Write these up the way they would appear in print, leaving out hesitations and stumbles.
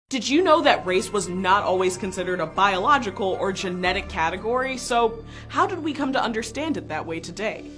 Did you know that race was not always considered a biological or genetic category? So how did we come to understand it that way today?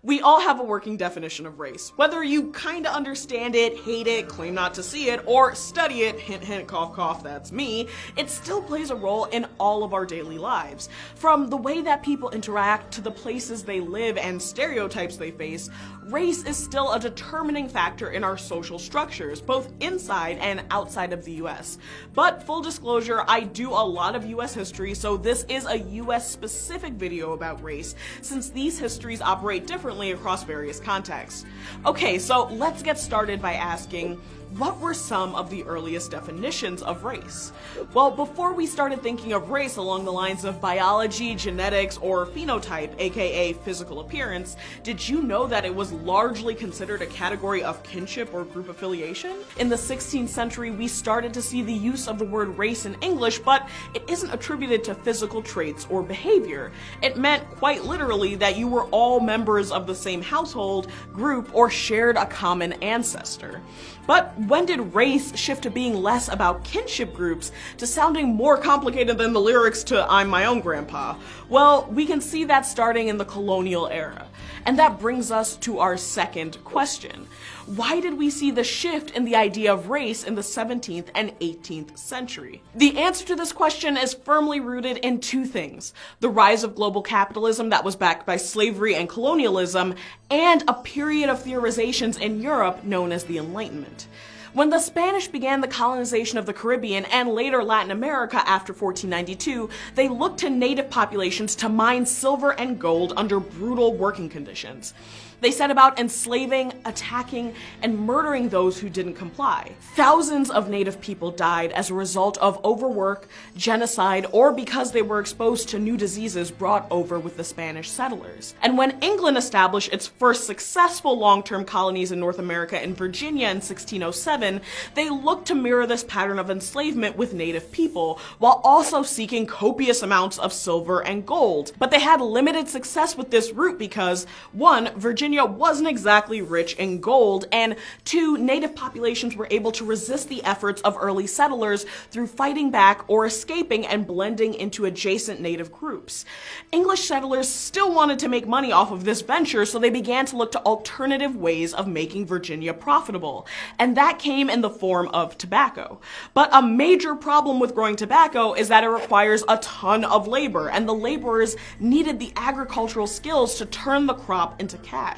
We all have a working definition of race. Whether you kinda understand it, hate it, claim not to see it, or study it, hint hint, cough cough, that's me, it still plays a role in all of our daily lives. From the way that people interact to the places they live and stereotypes they face, race is still a determining factor in our social structures, both inside and outside of the US. But full disclosure, I do a lot of US history, so this is a US specific video about race, since these histories operate differently across various contexts. Okay, so let's get started by asking, what were some of the earliest definitions of race? Well, before we started thinking of race along the lines of biology, genetics, or phenotype, aka physical appearance, did you know that it was largely considered a category of kinship or group affiliation? In the 16th century, we started to see the use of the word race in English, but it isn't attributed to physical traits or behavior. It meant quite literally that you were all members of the same household, group, or shared a common ancestor. But when did race shift to being less about kinship groups to sounding more complicated than the lyrics to I'm My Own Grandpa? Well, we can see that starting in the colonial era. And that brings us to our second question. Why did we see the shift in the idea of race in the 17th and 18th century? The answer to this question is firmly rooted in two things: the rise of global capitalism that was backed by slavery and colonialism, and a period of theorizations in Europe known as the Enlightenment. When the Spanish began the colonization of the Caribbean and later Latin America after 1492, they looked to native populations to mine silver and gold under brutal working conditions. They set about enslaving, attacking, and murdering those who didn't comply. Thousands of native people died as a result of overwork, genocide, or because they were exposed to new diseases brought over with the Spanish settlers. And when England established its first successful long-term colonies in North America in Virginia in 1607, they looked to mirror this pattern of enslavement with native people, while also seeking copious amounts of silver and gold. But they had limited success with this route because, one, Virginia wasn't exactly rich in gold, and two, native populations were able to resist the efforts of early settlers through fighting back or escaping and blending into adjacent native groups. English settlers still wanted to make money off of this venture, so they began to look to alternative ways of making Virginia profitable, and that came in the form of tobacco. But a major problem with growing tobacco is that it requires a ton of labor, and the laborers needed the agricultural skills to turn the crop into cash.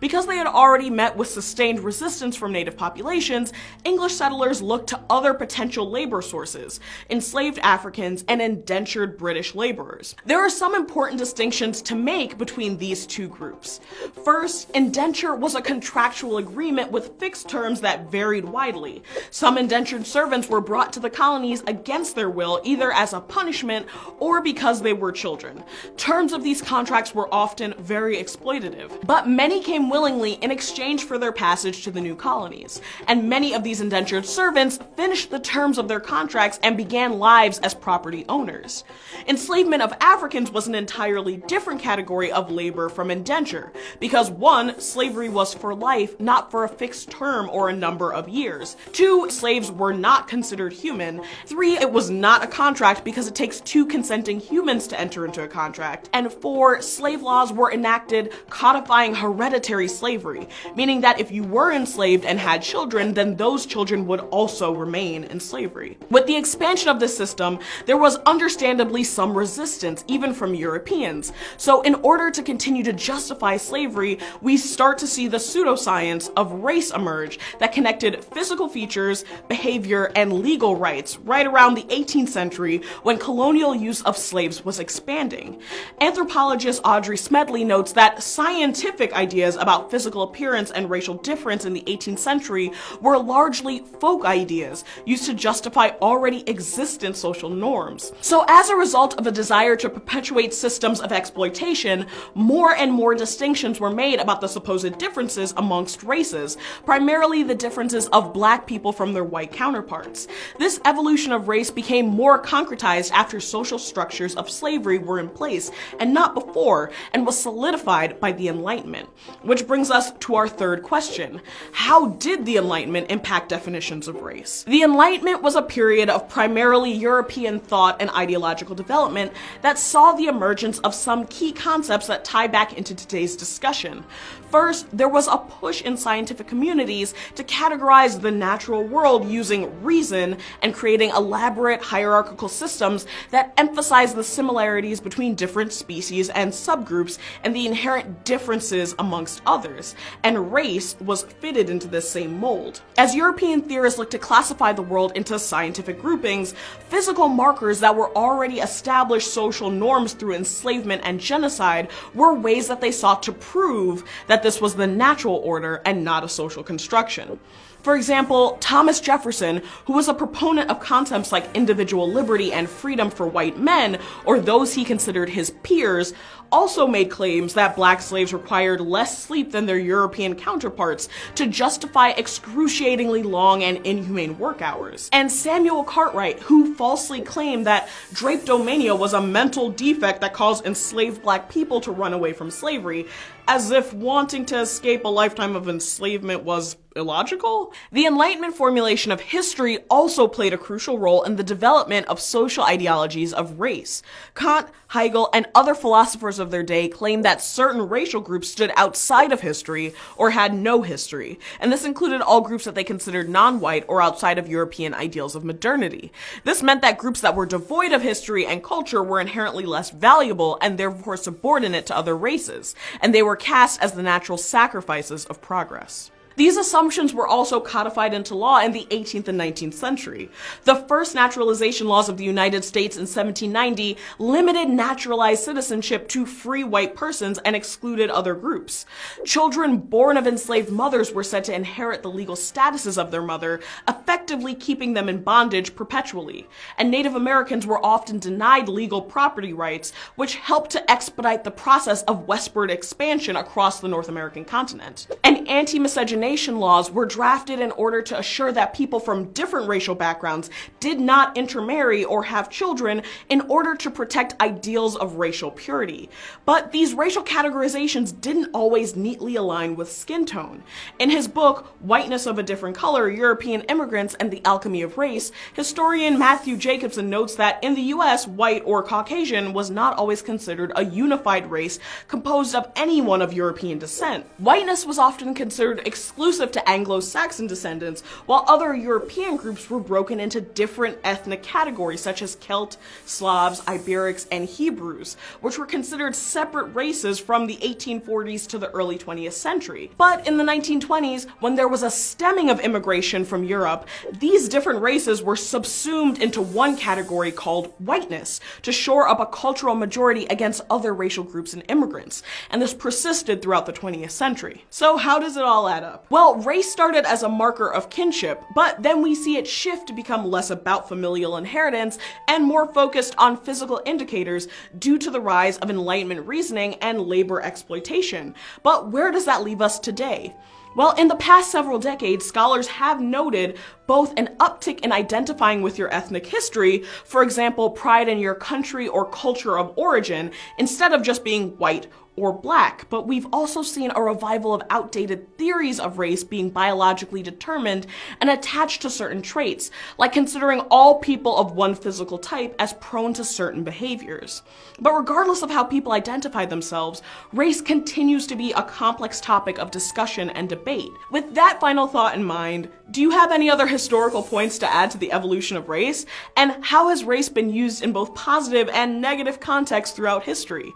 Because they had already met with sustained resistance from native populations, English settlers looked to other potential labor sources: enslaved Africans and indentured British laborers. There are some important distinctions to make between these two groups. First, indenture was a contractual agreement with fixed terms that varied widely. Some indentured servants were brought to the colonies against their will, either as a punishment or because they were children. Terms of these contracts were often very exploitative, but many came willingly in exchange for their passage to the new colonies, and many of these indentured servants finished the terms of their contracts and began lives as property owners. Enslavement of Africans was an entirely different category of labor from indenture, because one, slavery was for life, not for a fixed term or a number of years. Two, slaves were not considered human. Three, it was not a contract because it takes two consenting humans to enter into a contract. And four, slave laws were enacted codifying hereditary slavery, meaning that if you were enslaved and had children, then those children would also remain in slavery. With the expansion of this system, there was understandably some resistance, even from Europeans. So in order to continue to justify slavery, we start to see the pseudoscience of race emerge that connected physical features, behavior, and legal rights right around the 18th century when colonial use of slaves was expanding. Anthropologist Audrey Smedley notes that scientific ideas about physical appearance and racial difference in the 18th century were largely folk ideas used to justify already existent social norms. So as a result of a desire to perpetuate systems of exploitation, more and more distinctions were made about the supposed differences amongst races, primarily the differences of black people from their white counterparts. This evolution of race became more concretized after social structures of slavery were in place, and not before, and was solidified by the Enlightenment. Enlightenment, which brings us to our third question. How did the Enlightenment impact definitions of race? The Enlightenment was a period of primarily European thought and ideological development that saw the emergence of some key concepts that tie back into today's discussion. First, there was a push in scientific communities to categorize the natural world using reason and creating elaborate hierarchical systems that emphasize the similarities between different species and subgroups and the inherent differences amongst others, and race was fitted into this same mold. As European theorists looked to classify the world into scientific groupings, physical markers that were already established social norms through enslavement and genocide were ways that they sought to prove that this was the natural order and not a social construction. For example, Thomas Jefferson, who was a proponent of concepts like individual liberty and freedom for white men, or those he considered his peers, also made claims that black slaves required less sleep than their European counterparts to justify excruciatingly long and inhumane work hours. And Samuel Cartwright, who falsely claimed that drapetomania was a mental defect that caused enslaved black people to run away from slavery, as if wanting to escape a lifetime of enslavement was illogical. The Enlightenment formulation of history also played a crucial role in the development of social ideologies of race. Kant, Hegel, and other philosophers of their day claimed that certain racial groups stood outside of history or had no history, and this included all groups that they considered non-white or outside of European ideals of modernity. This meant that groups that were devoid of history and culture were inherently less valuable and therefore subordinate to other races, and they were cast as the natural sacrifices of progress. These assumptions were also codified into law in the 18th and 19th century. The first naturalization laws of the United States in 1790 limited naturalized citizenship to free white persons and excluded other groups. Children born of enslaved mothers were said to inherit the legal statuses of their mother, effectively keeping them in bondage perpetually. And Native Americans were often denied legal property rights, which helped to expedite the process of westward expansion across the North American continent. And anti-miscegenation laws were drafted in order to assure that people from different racial backgrounds did not intermarry or have children in order to protect ideals of racial purity. But these racial categorizations didn't always neatly align with skin tone. In his book, Whiteness of a Different Color, European Immigrants and the Alchemy of Race, historian Matthew Jacobson notes that in the US, white or Caucasian was not always considered a unified race composed of anyone of European descent. Whiteness was often considered exclusive to Anglo-Saxon descendants, while other European groups were broken into different ethnic categories such as Celt, Slavs, Iberics, and Hebrews, which were considered separate races from the 1840s to the early 20th century. But in the 1920s, when there was a stemming of immigration from Europe, these different races were subsumed into one category called whiteness to shore up a cultural majority against other racial groups and immigrants, and this persisted throughout the 20th century. So how does it all add up? Well, race started as a marker of kinship, but then we see it shift to become less about familial inheritance and more focused on physical indicators due to the rise of Enlightenment reasoning and labor exploitation. But where does that leave us today? Well, in the past several decades, scholars have noted both an uptick in identifying with your ethnic history, for example, pride in your country or culture of origin, instead of just being white or black, but we've also seen a revival of outdated theories of race being biologically determined and attached to certain traits, like considering all people of one physical type as prone to certain behaviors. But regardless of how people identify themselves, race continues to be a complex topic of discussion and debate. With that final thought in mind, do you have any other historical points to add to the evolution of race? And how has race been used in both positive and negative contexts throughout history?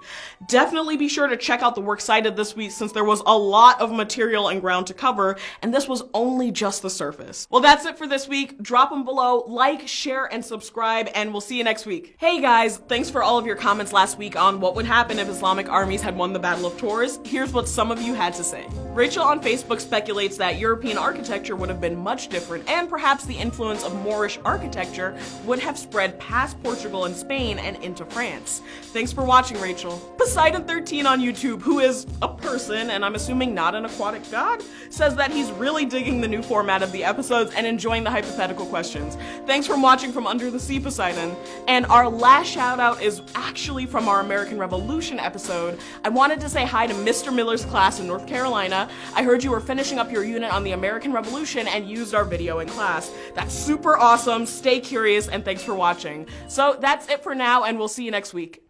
Definitely be sure to check out the works cited this week, since there was a lot of material and ground to cover, and this was only just the surface. Well, that's it for this week. Drop them below, like, share, and subscribe, and we'll see you next week. Hey guys, thanks for all of your comments last week on what would happen if Islamic armies had won the Battle of Tours. Here's what some of you had to say. Rachel on Facebook speculates that European architecture would have been much different, and perhaps the influence of Moorish architecture would have spread past Portugal and Spain and into France. Thanks for watching, Rachel. Poseidon13 on on YouTube, who is a person, and I'm assuming not an aquatic god, says that he's really digging the new format of the episodes and enjoying the hypothetical questions. Thanks for watching from Under the Sea, Poseidon. And our last shout out is actually from our American Revolution episode. I wanted to say hi to Mr. Miller's class in North Carolina. I heard you were finishing up your unit on the American Revolution and used our video in class. That's super awesome. Stay curious, and thanks for watching. So that's it for now, and we'll see you next week.